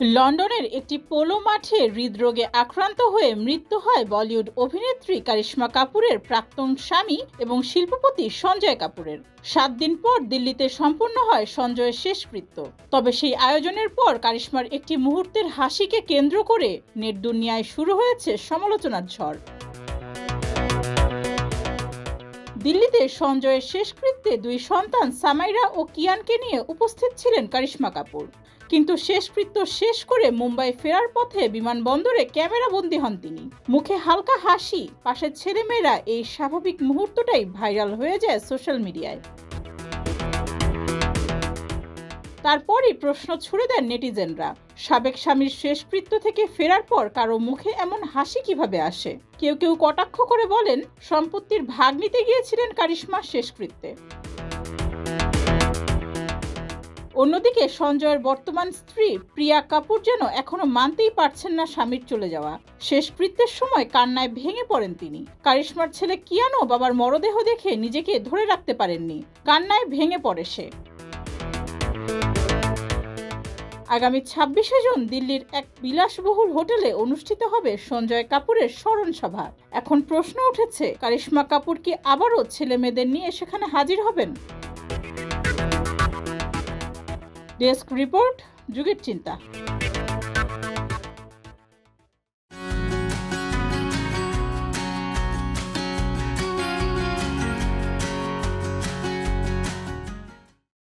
লন্ডনের একটি পোলো মাঠে হৃদরোগে আক্রান্ত হয়ে মৃত্যু হয় বলিউড অভিনেত্রী কারিশমা কাপুরের প্রাক্তন স্বামী এবং শিল্পপতি সঞ্জয় কাপুরের। 7 দিন পর দিল্লিতে সম্পন্ন হয় সঞ্জয়ের শেষকৃত্য। তবে সেই আয়োজনের পর কারিশমার একটি মুহূর্তের হাসিকে কেন্দ্র করে নেট দুনিয়ায় শুরু হয়েছে সমালোচনার ঝড়। দিল্লিতে সঞ্জয়ের শেষকৃত্যে 2 সন্তান সামাইরা ও কিয়ানকে নিয়ে উপস্থিত ছিলেন কারিশমা কাপুর। কিন্তু শেষকৃত্য শেষ করে মুম্বাই ফেরার পথে বিমানবন্দরে ক্যামেরাবন্দী হন তিনি। মুখে হালকা হাসি, পাশের ছেলেমেয়েরা, এই স্বাভাবিক মুহূর্তটাই ভাইরাল হয়ে যায় সোশ্যাল মিডিয়ায়। তারপরই প্রশ্ন ছুড়ে দেন নেটিজেনরা, সাবেক স্বামীর শেষকৃত্য থেকে ফেরার পর কারো মুখে এমন হাসি কিভাবে আসে। কেউ কেউ কটাক্ষ করে বলেন, সম্পত্তির ভাগ নিতে গিয়েছিলেন কারিশমা শেষকৃত্যে। অন্যদিকে সঞ্জয়ের বর্তমান স্ত্রী প্রিয়া কাপুর যেন এখনো মানতেই পারছেন না স্বামীর চলে যাওয়া। শেষকৃত্যের সময় কান্নায় ভেঙে পড়েন তিনি। কারিশমার ছেলে কিয়ানও বাবার মরদেহ দেখে নিজেকে ধরে রাখতে পারেননি, কান্নায় ভেঙে পড়ে সে। আগামী 26শে জুন দিল্লির এক বিলাসবহুল হোটেলে অনুষ্ঠিত হবে সঞ্জয় কাপুরের স্মরণ সভা। এখন প্রশ্ন উঠেছে, কারিশমা কাপুর কি আবারও ছেলে মেয়েদের নিয়ে সেখানে হাজির হবেন? ডেস্ক রিপোর্ট, যুগের চিন্তা।